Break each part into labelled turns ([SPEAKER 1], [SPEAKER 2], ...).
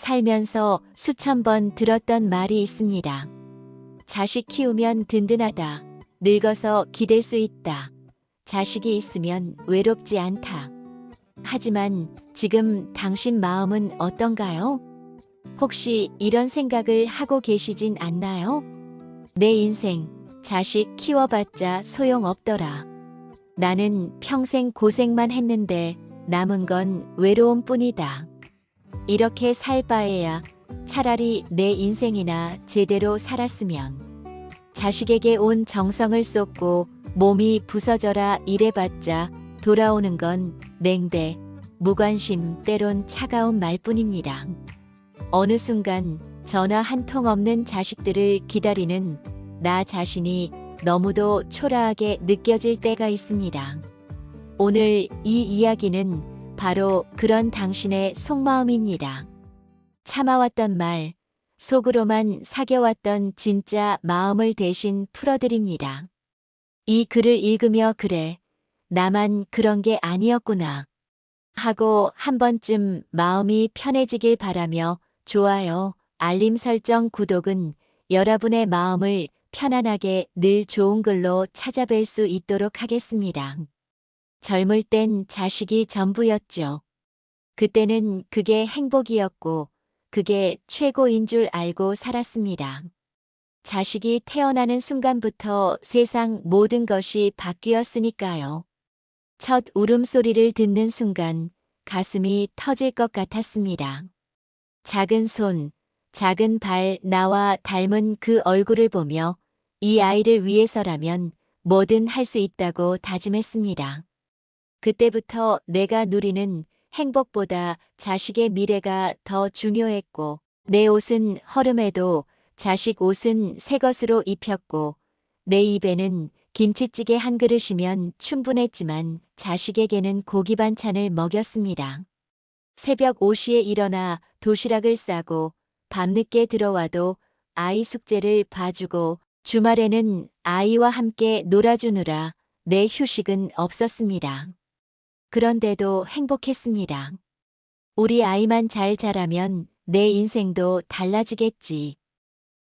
[SPEAKER 1] 살면서 수천 번 들었던 말이 있습니다. 자식 키우면 든든하다. 늙어서 기댈 수 있다. 자식이 있으면 외롭지 않다. 하지만 지금 당신 마음은 어떤가요? 혹시 이런 생각을 하고 계시진 않나요? 내 인생, 자식 키워봤자 소용없더라. 나는 평생 고생만 했는데 남은 건 외로움뿐이다. 이렇게 살 바에야 차라리 내 인생이나 제대로 살았으면. 자식에게 온 정성을 쏟고 몸이 부서져라 이래봤자 돌아오는 건 냉대, 무관심, 때론 차가운 말뿐입니다. 어느 순간 전화 한 통 없는 자식들을 기다리는 나 자신이 너무도 초라하게 느껴질 때가 있습니다. 오늘 이 이야기는 바로 그런 당신의 속마음입니다. 참아왔던 말, 속으로만 사겨왔던 진짜 마음을 대신 풀어드립니다. 이 글을 읽으며 그래, 나만 그런 게 아니었구나 하고 한 번쯤 마음이 편해지길 바라며 좋아요, 알림 설정, 구독은 여러분의 마음을 편안하게 늘 좋은 글로 찾아뵐 수 있도록 하겠습니다. 젊을 땐 자식이 전부였죠. 그때는 그게 행복이었고 그게 최고인 줄 알고 살았습니다. 자식이 태어나는 순간부터 세상 모든 것이 바뀌었으니까요. 첫 울음소리를 듣는 순간 가슴이 터질 것 같았습니다. 작은 손, 작은 발, 나와 닮은 그 얼굴을 보며 이 아이를 위해서라면 뭐든 할 수 있다고 다짐했습니다. 그때부터 내가 누리는 행복보다 자식의 미래가 더 중요했고 내 옷은 허름해도 자식 옷은 새 것으로 입혔고 내 입에는 김치찌개 한 그릇이면 충분했지만 자식에게는 고기 반찬을 먹였습니다. 새벽 5시에 일어나 도시락을 싸고 밤늦게 들어와도 아이 숙제를 봐주고 주말에는 아이와 함께 놀아주느라 내 휴식은 없었습니다. 그런데도 행복했습니다. 우리 아이만 잘 자라면 내 인생도 달라지겠지.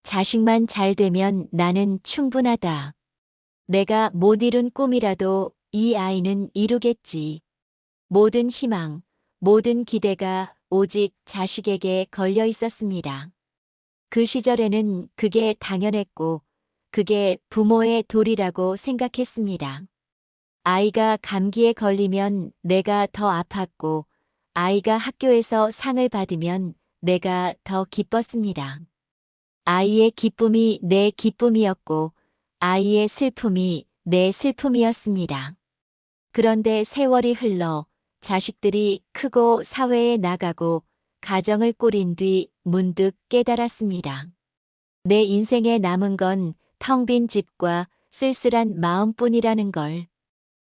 [SPEAKER 1] 자식만 잘 되면 나는 충분하다. 내가 못 이룬 꿈이라도 이 아이는 이루겠지. 모든 희망, 모든 기대가 오직 자식에게 걸려 있었습니다. 그 시절에는 그게 당연했고 그게 부모의 도리라고 생각했습니다. 아이가 감기에 걸리면 내가 더 아팠고 아이가 학교에서 상을 받으면 내가 더 기뻤습니다. 아이의 기쁨이 내 기쁨이었고 아이의 슬픔이 내 슬픔이었습니다. 그런데 세월이 흘러 자식들이 크고 사회에 나가고 가정을 꾸린 뒤 문득 깨달았습니다. 내 인생에 남은 건 텅 빈 집과 쓸쓸한 마음뿐이라는 걸.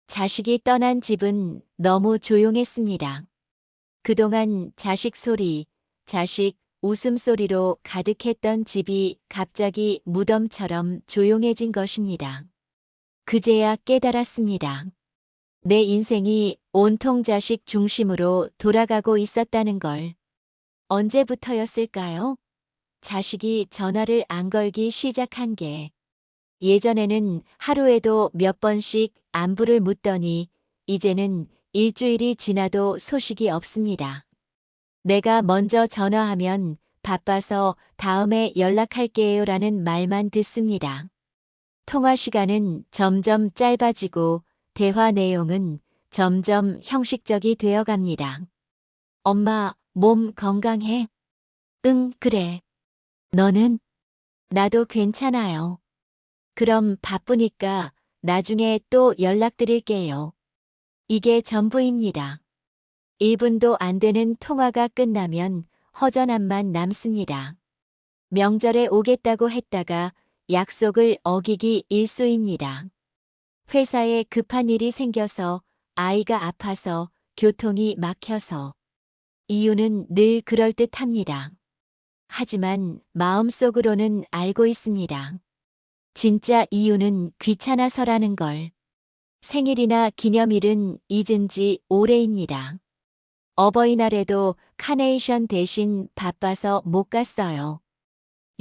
[SPEAKER 1] 자식이 떠난 집은 너무 조용했습니다. 그동안 자식 소리, 자식 웃음소리로 가득했던 집이 갑자기 무덤처럼 조용해진 것입니다. 그제야 깨달았습니다. 내 인생이 온통 자식 중심으로 돌아가고 있었다는 걸. 언제부터였을까요? 자식이 전화를 안 걸기 시작한 게. 예전에는 하루에도 몇 번씩 안부를 묻더니 이제는 일주일이 지나도 소식이 없습니다. 내가 먼저 전화하면 바빠서 다음에 연락할게요라는 말만 듣습니다. 통화 시간은 점점 짧아지고 대화 내용은 점점 형식적이 되어 갑니다. 엄마, 몸 건강해? 응, 그래. 너는? 나도 괜찮아요. 그럼 바쁘니까 나중에 또 연락드릴게요. 이게 전부입니다. 1분도 안 되는 통화가 끝나면 허전함만 남습니다. 명절에 오겠다고 했다가 약속을 어기기 일쑤입니다. 회사에 급한 일이 생겨서 아이가 아파서 교통이 막혀서 이유는 늘 그럴듯합니다. 하지만 마음속으로는 알고 있습니다. 진짜 이유는 귀찮아서라는 걸. 생일이나 기념일은 잊은 지 오래입니다. 어버이날에도 카네이션 대신 바빠서 못 갔어요.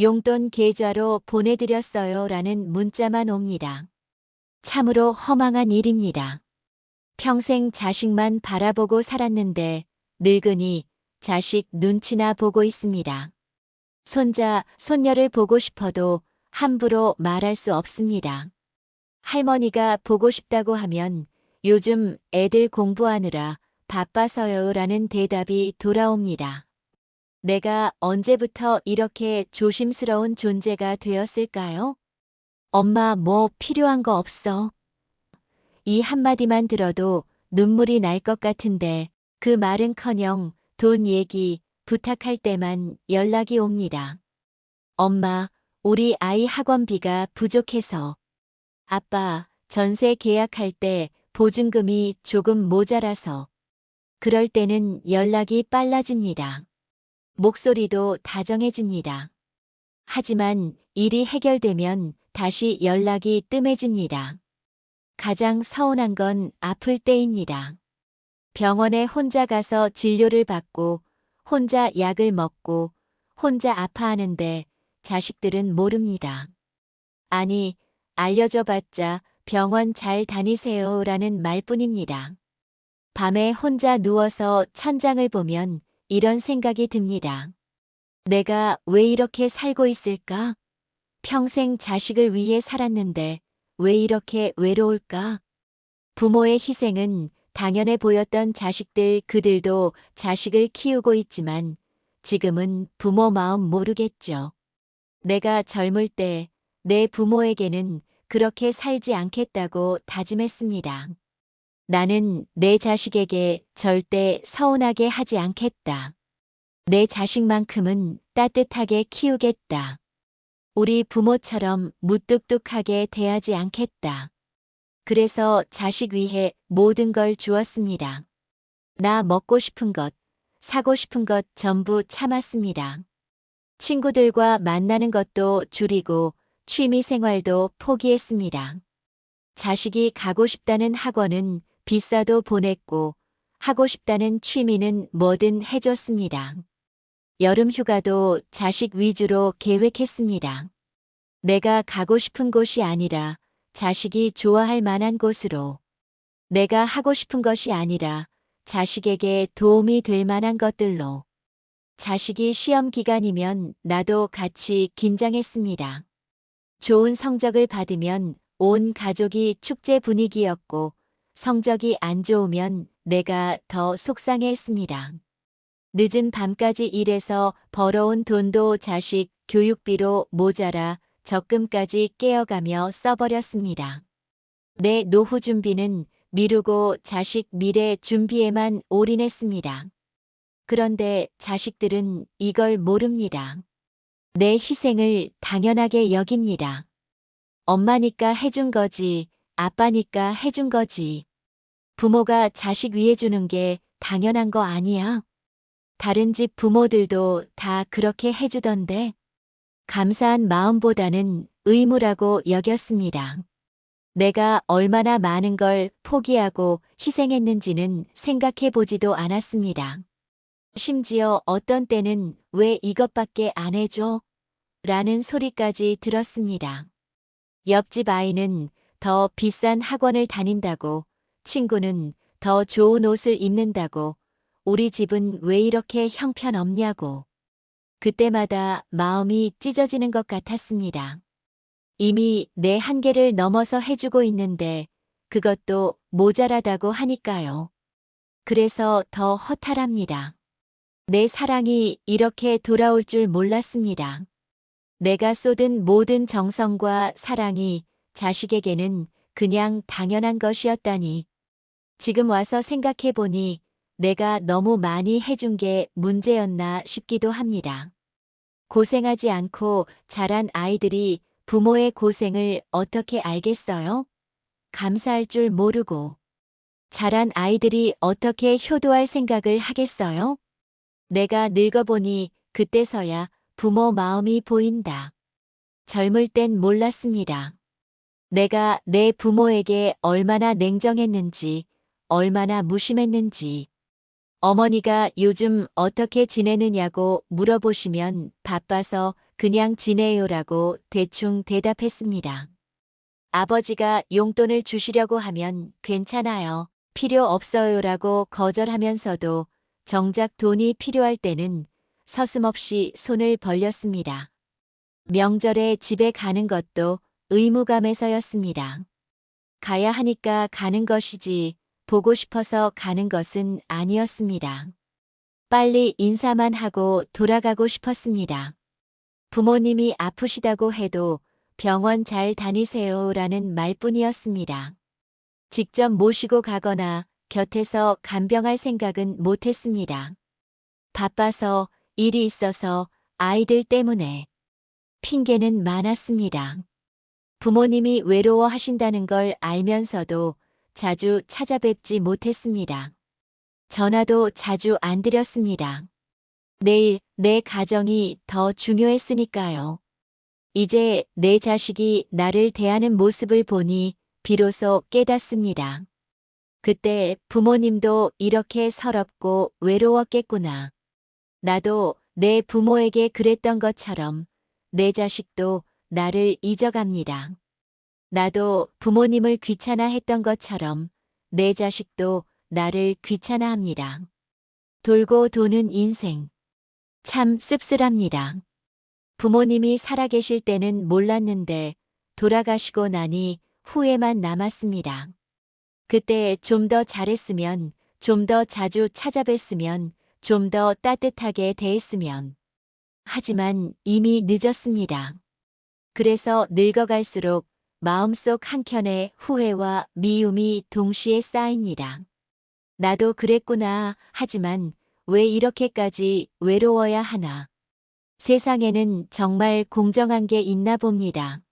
[SPEAKER 1] 용돈 계좌로 보내드렸어요 라는 문자만 옵니다. 참으로 허망한 일입니다. 평생 자식만 바라보고 살았는데 늙으니 자식 눈치나 보고 있습니다. 손자, 손녀를 보고 싶어도 함부로 말할 수 없습니다. 할머니가 보고 싶다고 하면 요즘 애들 공부하느라 바빠서요 라는 대답이 돌아옵니다. 내가 언제부터 이렇게 조심스러운 존재가 되었을까요? 엄마 뭐 필요한 거 없어? 이 한마디만 들어도 눈물이 날 것 같은데 그 말은커녕 돈 얘기, 부탁할 때만 연락이 옵니다. 엄마, 우리 아이 학원비가 부족해서. 아빠, 전세 계약할 때 보증금이 조금 모자라서. 그럴 때는 연락이 빨라집니다. 목소리도 다정해집니다. 하지만 일이 해결되면 다시 연락이 뜸해집니다. 가장 서운한 건 아플 때입니다. 병원에 혼자 가서 진료를 받고 혼자 약을 먹고 혼자 아파하는데 자식들은 모릅니다. 아니, 알려줘봤자 병원 잘 다니세요 라는 말뿐입니다. 밤에 혼자 누워서 천장을 보면 이런 생각이 듭니다. 내가 왜 이렇게 살고 있을까? 평생 자식을 위해 살았는데 왜 이렇게 외로울까? 부모의 희생은 당연해 보였던 자식들 그들도 자식을 키우고 있지만 지금은 부모 마음 모르겠죠. 내가 젊을 때 내 부모에게는 그렇게 살지 않겠다고 다짐했습니다. 나는 내 자식에게 절대 서운하게 하지 않겠다. 내 자식만큼은 따뜻하게 키우겠다. 우리 부모처럼 무뚝뚝하게 대하지 않겠다. 그래서 자식 위해 모든 걸 주었습니다. 나 먹고 싶은 것, 사고 싶은 것 전부 참았습니다. 친구들과 만나는 것도 줄이고 취미 생활도 포기했습니다. 자식이 가고 싶다는 학원은 비싸도 보냈고 하고 싶다는 취미는 뭐든 해줬습니다. 여름 휴가도 자식 위주로 계획했습니다. 내가 가고 싶은 곳이 아니라 자식이 좋아할 만한 곳으로. 내가 하고 싶은 것이 아니라 자식에게 도움이 될 만한 것들로. 자식이 시험 기간이면 나도 같이 긴장했습니다. 좋은 성적을 받으면 온 가족이 축제 분위기였고 성적이 안 좋으면 내가 더 속상해했습니다. 늦은 밤까지 일해서 벌어온 돈도 자식 교육비로 모자라 적금까지 깨어가며 써버렸습니다. 내 노후 준비는 미루고 자식 미래 준비에만 올인했습니다. 그런데 자식들은 이걸 모릅니다. 내 희생을 당연하게 여깁니다. 엄마니까 해준 거지, 아빠니까 해준 거지. 부모가 자식 위해 주는 게 당연한 거 아니야? 다른 집 부모들도 다 그렇게 해주던데. 감사한 마음보다는 의무라고 여겼습니다. 내가 얼마나 많은 걸 포기하고 희생했는지는 생각해 보지도 않았습니다. 심지어 어떤 때는 왜 이것밖에 안 해줘? 라는 소리까지 들었습니다. 옆집 아이는 더 비싼 학원을 다닌다고, 친구는 더 좋은 옷을 입는다고, 우리 집은 왜 이렇게 형편없냐고. 그때마다 마음이 찢어지는 것 같았습니다. 이미 내 한계를 넘어서 해주고 있는데 그것도 모자라다고 하니까요. 그래서 더 허탈합니다. 내 사랑이 이렇게 돌아올 줄 몰랐습니다. 내가 쏟은 모든 정성과 사랑이 자식에게는 그냥 당연한 것이었다니. 지금 와서 생각해보니 내가 너무 많이 해준 게 문제였나 싶기도 합니다. 고생하지 않고 자란 아이들이 부모의 고생을 어떻게 알겠어요? 감사할 줄 모르고. 자란 아이들이 어떻게 효도할 생각을 하겠어요? 내가 늙어보니 그때서야 부모 마음이 보인다. 젊을 땐 몰랐습니다. 내가 내 부모에게 얼마나 냉정했는지, 얼마나 무심했는지, 어머니가 요즘 어떻게 지내느냐고 물어보시면 바빠서 그냥 지내요라고 대충 대답했습니다. 아버지가 용돈을 주시려고 하면 괜찮아요. 필요 없어요라고 거절하면서도 정작 돈이 필요할 때는 서슴없이 손을 벌렸습니다. 명절에 집에 가는 것도 의무감에서였습니다. 가야 하니까 가는 것이지 보고 싶어서 가는 것은 아니었습니다. 빨리 인사만 하고 돌아가고 싶었습니다. 부모님이 아프시다고 해도 병원 잘 다니세요라는 말뿐이었습니다. 직접 모시고 가거나 곁에서 간병할 생각은 못했습니다. 바빠서, 일이 있어서, 아이들 때문에 핑계는 많았습니다. 부모님이 외로워하신다는 걸 알면서도 자주 찾아뵙지 못했습니다. 전화도 자주 안 드렸습니다. 내일 내 가정이 더 중요했으니까요. 이제 내 자식이 나를 대하는 모습을 보니 비로소 깨닫습니다. 그때 부모님도 이렇게 서럽고 외로웠겠구나. 나도 내 부모에게 그랬던 것처럼 내 자식도 나를 잊어갑니다. 나도 부모님을 귀찮아했던 것처럼 내 자식도 나를 귀찮아합니다. 돌고 도는 인생. 참 씁쓸합니다. 부모님이 살아계실 때는 몰랐는데 돌아가시고 나니 후회만 남았습니다. 그때 좀 더 잘했으면, 좀 더 자주 찾아뵀으면, 좀 더 따뜻하게 대했으면. 하지만 이미 늦었습니다. 그래서 늙어갈수록 마음속 한켠에 후회와 미움이 동시에 쌓입니다. 나도 그랬구나. 하지만 왜 이렇게까지 외로워야 하나. 세상에는 정말 공정한 게 있나 봅니다.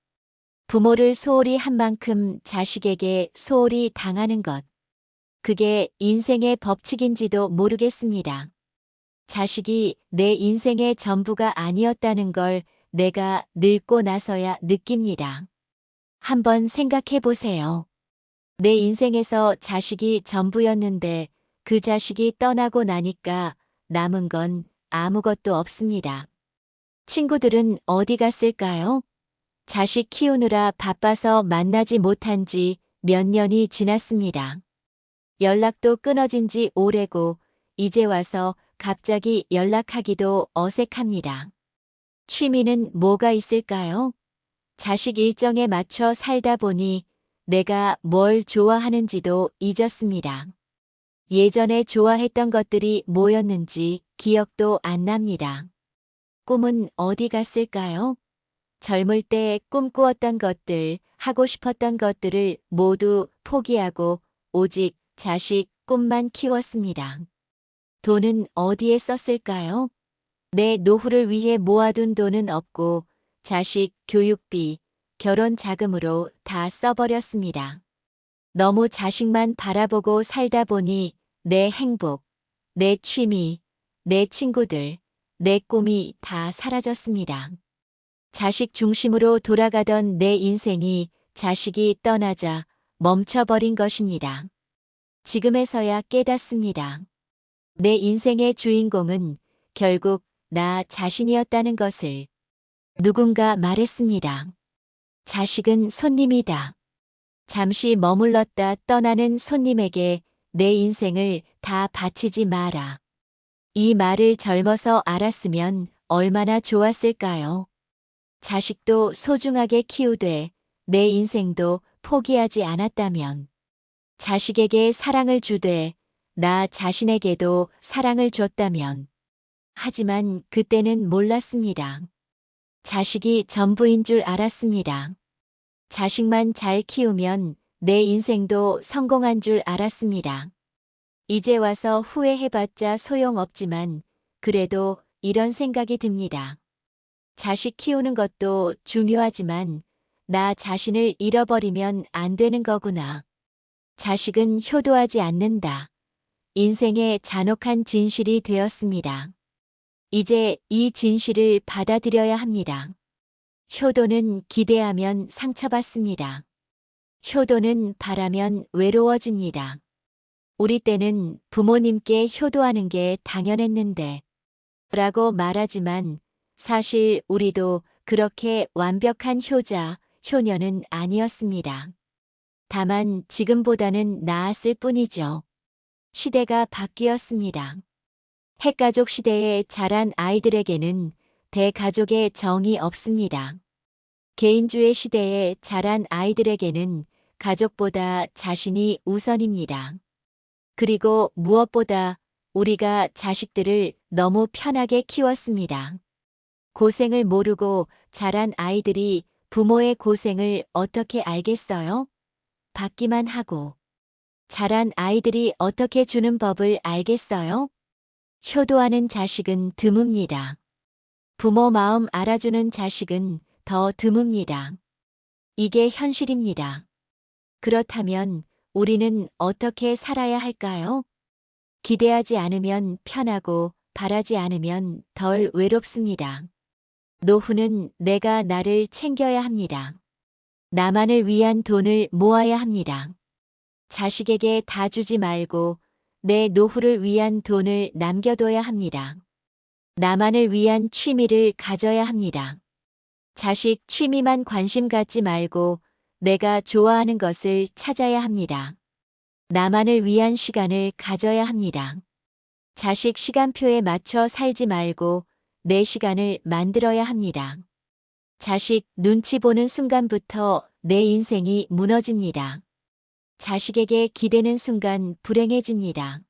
[SPEAKER 1] 부모를 소홀히 한 만큼 자식에게 소홀히 당하는 것. 그게 인생의 법칙인지도 모르겠습니다. 자식이 내 인생의 전부가 아니었다는 걸 내가 늙고 나서야 느낍니다. 한번 생각해 보세요. 내 인생에서 자식이 전부였는데 그 자식이 떠나고 나니까 남은 건 아무것도 없습니다. 친구들은 어디 갔을까요? 자식 키우느라 바빠서 만나지 못한 지 몇 년이 지났습니다. 연락도 끊어진 지 오래고 이제 와서 갑자기 연락하기도 어색합니다. 취미는 뭐가 있을까요? 자식 일정에 맞춰 살다 보니 내가 뭘 좋아하는지도 잊었습니다. 예전에 좋아했던 것들이 뭐였는지 기억도 안 납니다. 꿈은 어디 갔을까요? 젊을 때 꿈꾸었던 것들, 하고 싶었던 것들을 모두 포기하고 오직 자식 꿈만 키웠습니다. 돈은 어디에 썼을까요? 내 노후를 위해 모아둔 돈은 없고 자식 교육비, 결혼 자금으로 다 써버렸습니다. 너무 자식만 바라보고 살다 보니 내 행복, 내 취미, 내 친구들, 내 꿈이 다 사라졌습니다. 자식 중심으로 돌아가던 내 인생이 자식이 떠나자 멈춰버린 것입니다. 지금에서야 깨닫습니다. 내 인생의 주인공은 결국 나 자신이었다는 것을. 누군가 말했습니다. 자식은 손님이다. 잠시 머물렀다 떠나는 손님에게 내 인생을 다 바치지 마라. 이 말을 젊어서 알았으면 얼마나 좋았을까요? 자식도 소중하게 키우되 내 인생도 포기하지 않았다면, 자식에게 사랑을 주되 나 자신에게도 사랑을 줬다면. 하지만 그때는 몰랐습니다. 자식이 전부인 줄 알았습니다. 자식만 잘 키우면 내 인생도 성공한 줄 알았습니다. 이제 와서 후회해봤자 소용없지만 그래도 이런 생각이 듭니다. 자식 키우는 것도 중요하지만 나 자신을 잃어버리면 안 되는 거구나. 자식은 효도하지 않는다. 인생의 잔혹한 진실이 되었습니다. 이제 이 진실을 받아들여야 합니다. 효도는 기대하면 상처받습니다. 효도는 바라면 외로워집니다. 우리 때는 부모님께 효도하는 게 당연했는데 라고 말하지만 사실 우리도 그렇게 완벽한 효자, 효녀는 아니었습니다. 다만 지금보다는 나았을 뿐이죠. 시대가 바뀌었습니다. 핵가족 시대에 자란 아이들에게는 대가족의 정이 없습니다. 개인주의 시대에 자란 아이들에게는 가족보다 자신이 우선입니다. 그리고 무엇보다 우리가 자식들을 너무 편하게 키웠습니다. 고생을 모르고 자란 아이들이 부모의 고생을 어떻게 알겠어요? 받기만 하고. 자란 아이들이 어떻게 주는 법을 알겠어요? 효도하는 자식은 드뭅니다. 부모 마음 알아주는 자식은 더 드뭅니다. 이게 현실입니다. 그렇다면 우리는 어떻게 살아야 할까요? 기대하지 않으면 편하고 바라지 않으면 덜 외롭습니다. 노후는 내가 나를 챙겨야 합니다. 나만을 위한 돈을 모아야 합니다. 자식에게 다 주지 말고 내 노후를 위한 돈을 남겨둬야 합니다. 나만을 위한 취미를 가져야 합니다. 자식 취미만 관심 갖지 말고 내가 좋아하는 것을 찾아야 합니다. 나만을 위한 시간을 가져야 합니다. 자식 시간표에 맞춰 살지 말고 내 시간을 만들어야 합니다. 자식 눈치 보는 순간부터 내 인생이 무너집니다. 자식에게 기대는 순간 불행해집니다.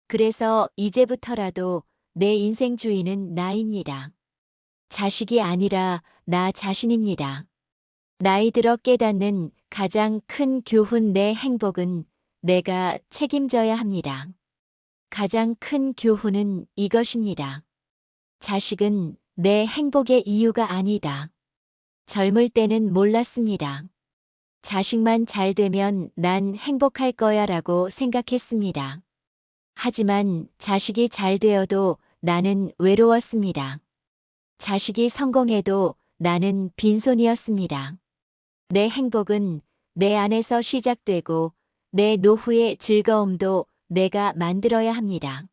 [SPEAKER 1] 그래서 이제부터라도 내 인생 주인은 나입니다. 자식이 아니라 나 자신입니다. 나이 들어 깨닫는 가장 큰 교훈 내 행복은 내가 책임져야 합니다. 가장 큰 교훈은 이것입니다. 자식은 내 행복의 이유가 아니다. 젊을 때는 몰랐습니다. 자식만 잘 되면 난 행복할 거야 라고 생각했습니다. 하지만 자식이 잘 되어도 나는 외로웠습니다. 자식이 성공해도 나는 빈손이었습니다. 내 행복은 내 안에서 시작되고 내 노후의 즐거움도 내가 만들어야 합니다.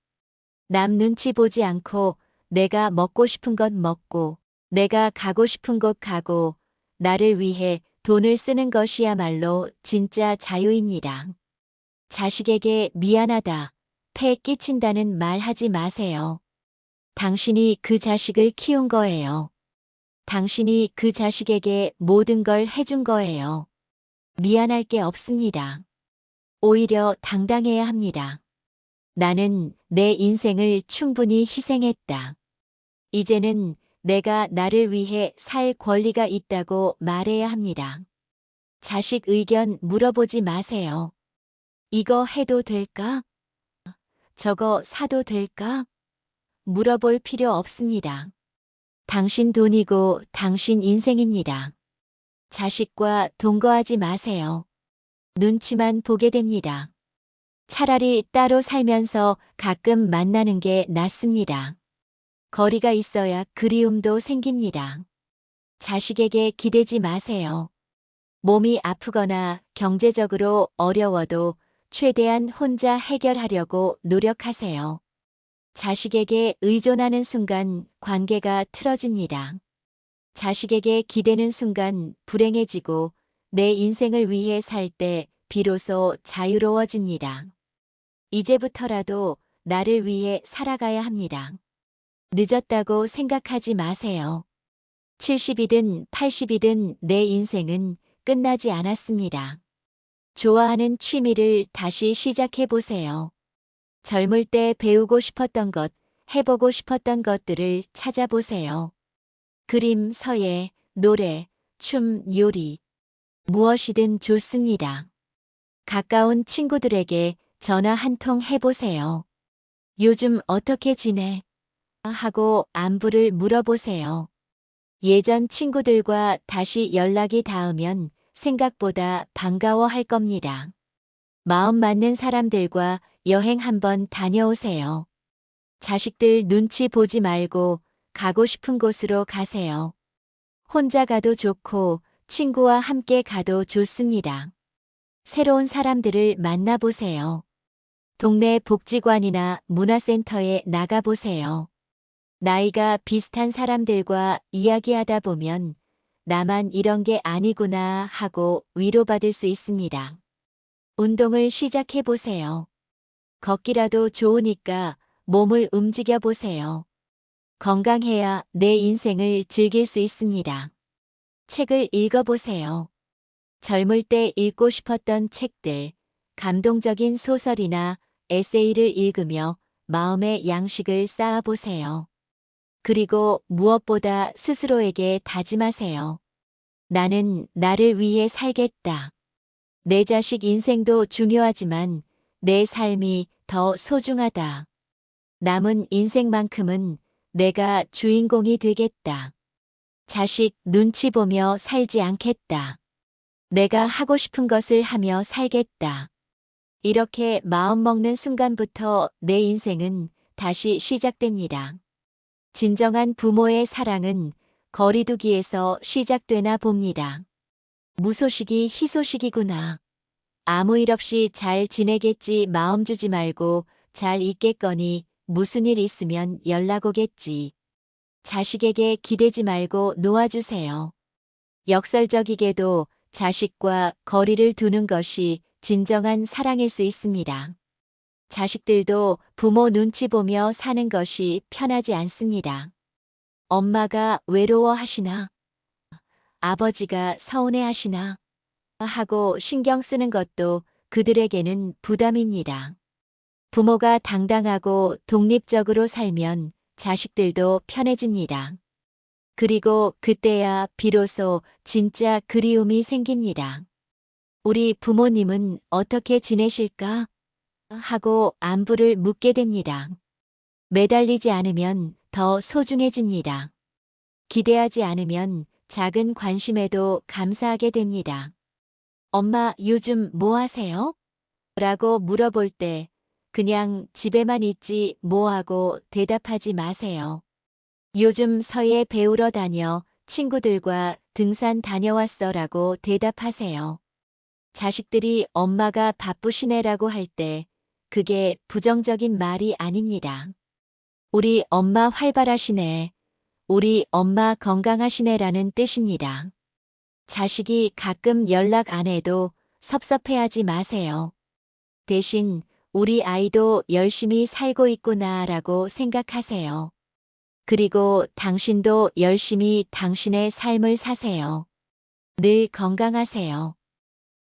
[SPEAKER 1] 남 눈치 보지 않고 내가 먹고 싶은 것 먹고 내가 가고 싶은 곳 가고 나를 위해 돈을 쓰는 것이야말로 진짜 자유입니다. 자식에게 미안하다, 폐 끼친다는 말 하지 마세요. 당신이 그 자식을 키운 거예요. 당신이 그 자식에게 모든 걸 해준 거예요. 미안할 게 없습니다. 오히려 당당해야 합니다. 나는 내 인생을 충분히 희생했다. 이제는 내가 나를 위해 살 권리가 있다고 말해야 합니다. 자식 의견 물어보지 마세요. 이거 해도 될까? 저거 사도 될까? 물어볼 필요 없습니다. 당신 돈이고 당신 인생입니다. 자식과 동거하지 마세요. 눈치만 보게 됩니다. 차라리 따로 살면서 가끔 만나는 게 낫습니다. 거리가 있어야 그리움도 생깁니다. 자식에게 기대지 마세요. 몸이 아프거나 경제적으로 어려워도 최대한 혼자 해결하려고 노력하세요. 자식에게 의존하는 순간 관계가 틀어집니다. 자식에게 기대는 순간 불행해지고 내 인생을 위해 살 때 비로소 자유로워집니다. 이제부터라도 나를 위해 살아가야 합니다. 늦었다고 생각하지 마세요. 70이든 80이든 내 인생은 끝나지 않았습니다. 좋아하는 취미를 다시 시작해 보세요. 젊을 때 배우고 싶었던 것, 해보고 싶었던 것들을 찾아보세요. 그림, 서예, 노래, 춤, 요리. 무엇이든 좋습니다. 가까운 친구들에게 전화 한 통 해보세요. 요즘 어떻게 지내? 하고 안부를 물어보세요. 예전 친구들과 다시 연락이 닿으면 생각보다 반가워할 겁니다. 마음 맞는 사람들과 여행 한번 다녀오세요. 자식들 눈치 보지 말고 가고 싶은 곳으로 가세요. 혼자 가도 좋고 친구와 함께 가도 좋습니다. 새로운 사람들을 만나보세요. 동네 복지관이나 문화센터에 나가보세요. 나이가 비슷한 사람들과 이야기하다 보면 나만 이런 게 아니구나 하고 위로받을 수 있습니다. 운동을 시작해 보세요. 걷기라도 좋으니까 몸을 움직여 보세요. 건강해야 내 인생을 즐길 수 있습니다. 책을 읽어보세요. 젊을 때 읽고 싶었던 책들, 감동적인 소설이나 에세이를 읽으며 마음의 양식을 쌓아보세요. 그리고 무엇보다 스스로에게 다짐하세요. 나는 나를 위해 살겠다. 내 자식 인생도 중요하지만 내 삶이 더 소중하다. 남은 인생만큼은 내가 주인공이 되겠다. 자식 눈치 보며 살지 않겠다. 내가 하고 싶은 것을 하며 살겠다. 이렇게 마음먹는 순간부터 내 인생은 다시 시작됩니다. 진정한 부모의 사랑은 거리두기에서 시작되나 봅니다. 무소식이 희소식이구나. 아무 일 없이 잘 지내겠지 마음 주지 말고 잘 있겠거니 무슨 일 있으면 연락 오겠지. 자식에게 기대지 말고 놓아주세요. 역설적이게도 자식과 거리를 두는 것이 진정한 사랑일 수 있습니다. 자식들도 부모 눈치 보며 사는 것이 편하지 않습니다. 엄마가 외로워하시나? 아버지가 서운해하시나? 하고 신경 쓰는 것도 그들에게는 부담입니다. 부모가 당당하고 독립적으로 살면 자식들도 편해집니다. 그리고 그때야 비로소 진짜 그리움이 생깁니다. 우리 부모님은 어떻게 지내실까? 하고 안부를 묻게 됩니다. 매달리지 않으면 더 소중해집니다. 기대하지 않으면 작은 관심에도 감사하게 됩니다. 엄마, 요즘 뭐 하세요? 라고 물어볼 때 그냥 집에만 있지 뭐 하고 대답하지 마세요. 요즘 서예 배우러 다녀 친구들과 등산 다녀왔어 라고 대답하세요. 자식들이 엄마가 바쁘시네라고 할 때 그게 부정적인 말이 아닙니다. 우리 엄마 활발하시네. 우리 엄마 건강하시네라는 뜻입니다. 자식이 가끔 연락 안 해도 섭섭해하지 마세요. 대신 우리 아이도 열심히 살고 있구나라고 생각하세요. 그리고 당신도 열심히 당신의 삶을 사세요. 늘 건강하세요.